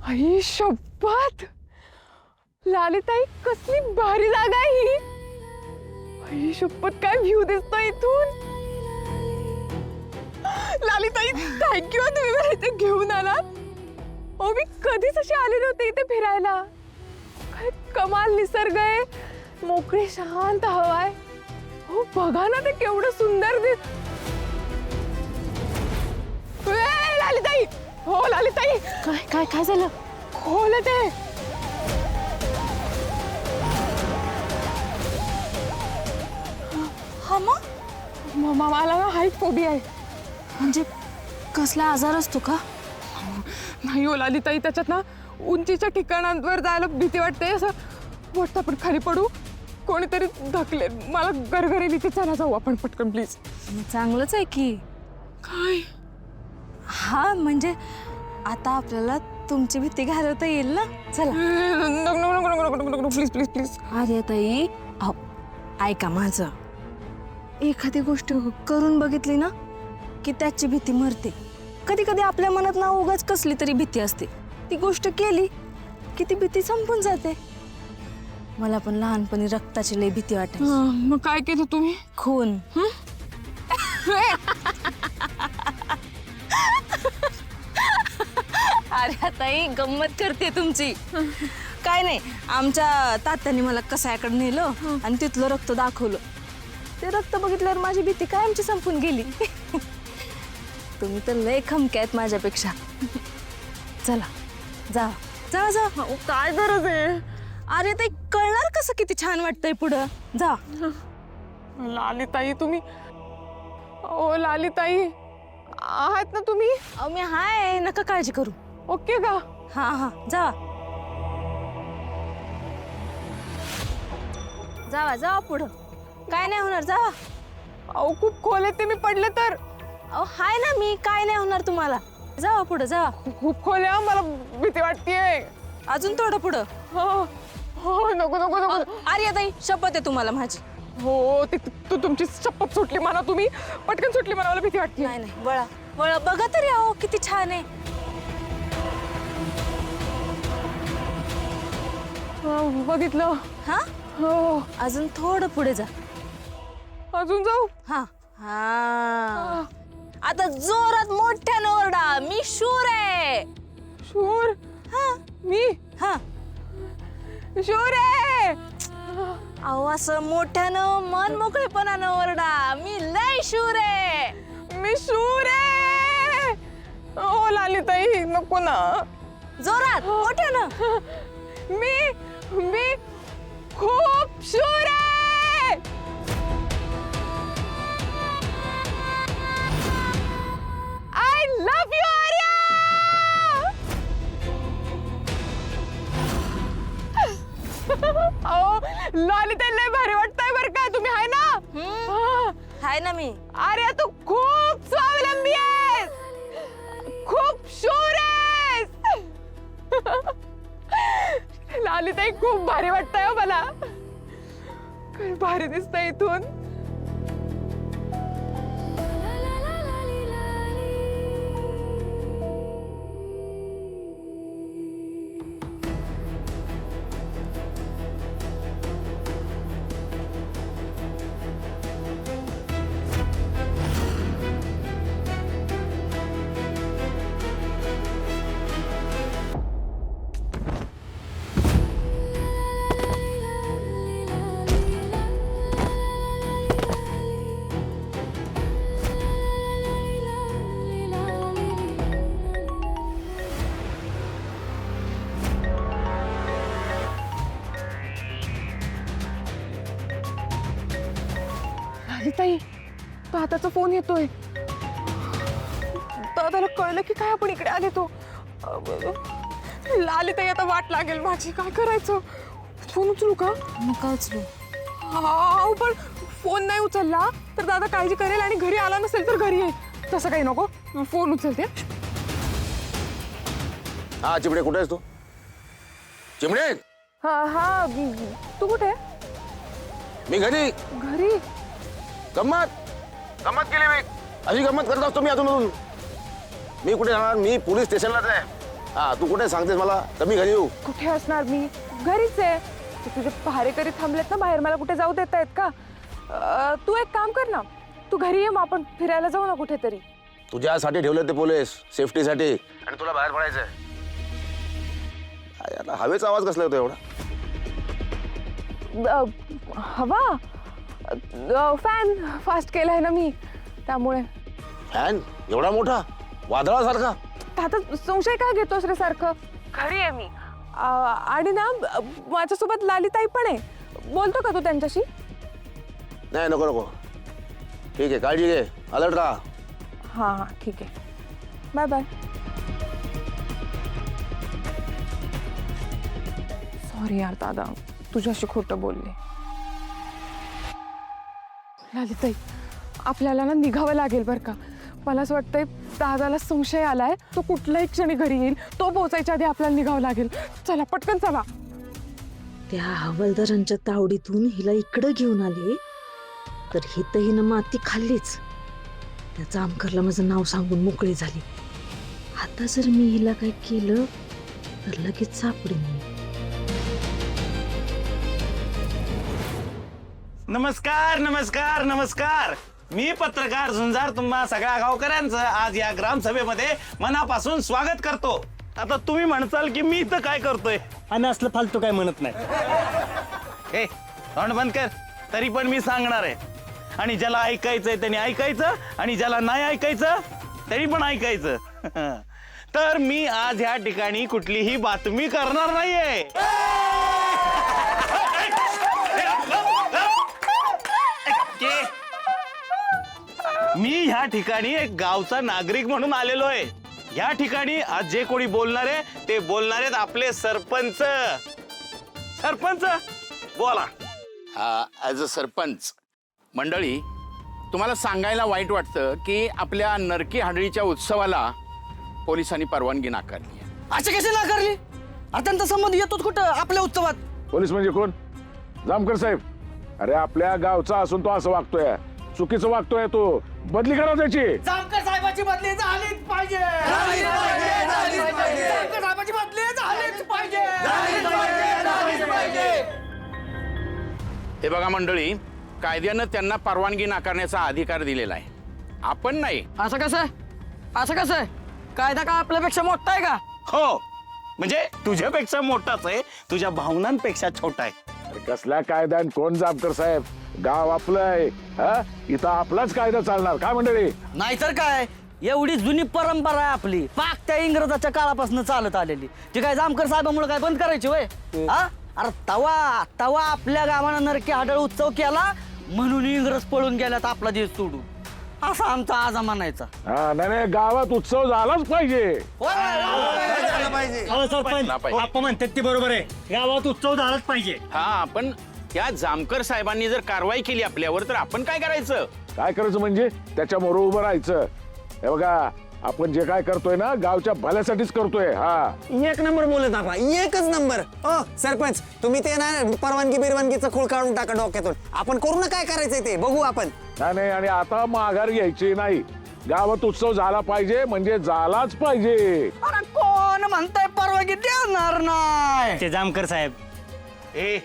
आई शपथ, लालिताई कसली भारी जागा आहे ही. आई शपथ, काय व्ह्यू दिसतो इथून. लालिताई थँक्यू, तुम्ही मला इथे घेऊन आलात. ओ मी कधीच अशी आले नव्हते इथे फिरायला. काय कमाल निसर्ग आहे, मोकळी शांत हवा आहे. हो बघा ना, ते केवढं सुंदर लालिताई. हो लालिताई, काय काय काय झालं? खोल ते. हा मग मला ना हाईट फोबिया आहे. म्हणजे कसला आजार असतो का? नाही हो लालिताई, त्याच्यात ना उंचीच्या ठिकाणांवर जायला भीती वाटते. असं वाटतं आपण खाली पडू, कोणीतरी धकले. मला गरगरे भीती. चला जाऊ आपण पटकन प्लीज. चांगलंच आहे की. काय? हा म्हणजे आता आपल्याला तुमची भीती घालवता येईल ना. चला. Please please please. अरे ताई, ऐका माझं. एखादी गोष्ट करून बघितली ना की त्याची भीती मरते. कधी कधी आपल्या मनात ना उगाच कसली तरी भीती असते. ती गोष्ट केली की ती भीती संपून जाते. मला पण लहानपणी रक्ताची लई भीती वाटायची. मग काय केलं तुम्ही? खून. अरे ताई, गंमत करते तुमची. काय नाही, आमच्या तात्यांनी मला कसायाकडे नेलं आणि तिथलं रक्त दाखवलं. ते रक्त बघितल्यावर माझी भीती कायमची संपून गेली. तुम्ही तर लय खमक्या आहेत माझ्यापेक्षा. चला जा जा जा. काय गरज आहे? अरे ताई, कळणार कसं किती छान वाटतंय पुढं. जा. लालिताई तुम्ही, ओ लालिताई आहात ना तुम्ही? अहो मी हाय, नका काळजी करू. ओके का? हा हा, जा जावा जावा पुढं. काय नाही होणार, जावा. अहो खूप खोल आहे ते, मी पडले तर. अहो हाय ना मी, काय नाही होणार तुम्हाला. जावा पुढं, जावा. खूप खोल आहे, मला भीती वाटतेय. अजून थोडं पुढं. हो हो, नको नको नको. अरे ताई, शपथ आहे तुम्हाला माझी. हो ते तुमची शपथ सुटली मला. तुम्ही पटकन सुटली, मला भीती वाटते. नाही नाही, वळा वळा. बघा तरी, अहो किती छान आहे. बघितलं. हा, हो अजून थोडं पुढे जा. अजून जाऊ? हा हा. आता जोरात मोठ्यानं ओरडा, मी शूर आहे. शूर? हा मी हा. शूर आहे. अहो असं मोठ्यानं मन मोकळेपणानं ओरडा, मी लय शूर आहे. मी शूर आहे. ओ लालिताई नको ना. जोरात मोठ्यानं. मी खूप शूर आहे. I love you Arya. ओ लालिताई लय भारी वाटतंय बरं का. तुम्ही आहे ना? हाय ना मी. आर्या तू खूप स्वावलंबी आहेस, खूप शूर आहेस. लालिताई खूप भारी वाटतंय हो मला. काय भारी दिसतंय इथून. लालिताई, दादाचा फोन येतोय. दादाला कळलं की काय आपण इकडे आले तो. लालिताई आता वाट लागेल माझी. काय करायचं? फोन उचलू का? नका उचलू. हा पण फोन नाही उचलला तर दादा काळजी करेल आणि घरी आला नसेल तर घरी ये. तसं काही नको, फोन उचलते. हा चिमणे, कुठे आहेस तू? चिमणे, हा हा, तू कुठे आहे? मी घरी. घरी? गंमत गंमत केली मी. अशी गंमत करत असतो मी अजून. मी कुठे जाणार? मी पोलीस स्टेशनलाच आहे. हा तू कुठे सांगतेस मला तर मी घरी येऊ. कुठे असणार मी? घरीच आहे. ते तुझे पहारेकरी थांबलेत ना बाहेर, मला कुठे जाऊ देत आहेत का? तू एक काम कर ना, तू घरी ये, मग आपण फिरायला जाऊ ना कुठेतरी. तुझ्यासाठी ठेवले ते पोलीस सेफ्टीसाठी, आणि तुला बाहेर पडायचंय. आता हवेचा आवाज कसला होतो एवढा? हवा फॅन फास्ट केलाय ना मी, त्यामुळे. फॅन एवढा मोठा वादळासारखा? आता संशय काय घेतोस रे सारखं? घरी आहे मी. आणि ना माझ्यासोबत लालिताई पण आहे. बोलतो का तू त्यांच्याशी? नाही नको नको, ठीक आहे, काळजी घे, अलर्ट राहा. हां हां ठीक आहे, बाय बाय. सॉरी यार दादा, तुझ्याशी खोटं बोलले. ललिताई, आपल्याला ना निघावं लागेल बरं का. मला असं वाटतंय दादाला संशय आलाय, तो कुठल्याही क्षणी घरी येईल. तो पोहोचायच्या आधी आपल्याला निघावं लागेल. चला पटकन चला. त्या हवालदारांच्या तावडीतून हिला इकडं घेऊन आले तर हिथं हिनं माती खाल्लीच. त्या जामकरला माझं नाव सांगून मोकळी झाली. आता जर मी हिला काय केलं तर लगेच सापडेन मी. नमस्कार नमस्कार नमस्कार. मी पत्रकार झुंजार तुम्हा सगळ्या गावकऱ्यांचं आज या ग्रामसभेमध्ये मनापासून स्वागत करतो. आता तुम्ही म्हणसाल की मी इथं काय करतोय, आणि असलं फालतू काय म्हणत नाही. हे तोंड बंद कर. तरी पण मी सांगणार आहे, आणि ज्याला ऐकायचंय त्यांनी ऐकायचं, आणि ज्याला नाही ऐकायचं त्यांनी पण ऐकायचं. तर मी आज ह्या ठिकाणी कुठलीही बातमी करणार नाहीये. मी ह्या ठिकाणी एक गावचा नागरिक म्हणून आलेलो आहे. या ठिकाणी आज जे कोणी बोलणार आहे ते बोलणार आहेत आपले सरपंच. सरपंच बोला. ॲज अ सरपंच मंडळी, तुम्हाला सांगायला वाईट वाटतं की आपल्या नरकी हाडळीच्या उत्सवाला पोलिसांनी परवानगी नाकारली आहे. अशी कशी नाकारली? अत्यंत संबंध येतोच कुठं आपल्या उत्सवात? पोलीस म्हणजे कोण? जामकर साहेब. अरे आपल्या गावचा असून तो असं वागतोय, चुकीचं वागतोय. तो बदली करा त्याची. जामकर साहेबाची बदली झालीच पाहिजे. जामकर साहेबाची बदली झालीच पाहिजे. हे बघा मंडळी, कायद्यानं त्यांना परवानगी नाकारण्याचा अधिकार दिलेला आहे, आपण नाही. असं कसं? असं कसं? कायदा का आपल्यापेक्षा मोठा आहे का? हो, म्हणजे तुझ्यापेक्षा मोठाच आहे, तुझ्या भावनांपेक्षा छोटा आहे. अरे कसला कायदा आणि कोण? जामकर साहेब, गाव आपलं आहे. हा, इथं आपलाच कायदा चालणार का मंडळी? नाहीतर काय, एवढी जुनी परंपरा आहे आपली, पाक त्या इंग्रजाच्या काळापासून चालत आलेली. ती काय जामकर साहेबांमुळे काय बंद करायची वय? हा, अरे तवा तवा आपल्या गावानं नरकी हाडळ उत्सव केला म्हणून इंग्रज पळून गेल्यात आपला देश सोडून, असा आमचा आजा म्हणायचा. हा नाही, गावात उत्सव झालाच पाहिजे. आपण म्हणतात ते बरोबर आहे, गावात उत्सव झालाच पाहिजे. हा, पण त्या जामकर साहेबांनी जर कारवाई केली आपल्यावर तर आपण काय करायचं? काय करायचं म्हणजे त्याच्या मोर उभं राहायचं. हे बघा, आपण जे काय करतोय ना गावच्या भल्यासाठीच करतोय. हा, एक नंबर बोलत आपण, एकच नंबर. ओ सरपंच, तुम्ही ते ना परवानगी बिरवानगीचं खूळ काढून टाका डोक्यातून. आपण करू ना, काय करायचंय ते बघू आपण. नाही, आणि आता माघार घ्यायची नाही. गावात उत्सव झाला पाहिजे म्हणजे झालाच पाहिजे. अरे कोण म्हणताय परवानगी देणार नाही? ते जामकर साहेब. ए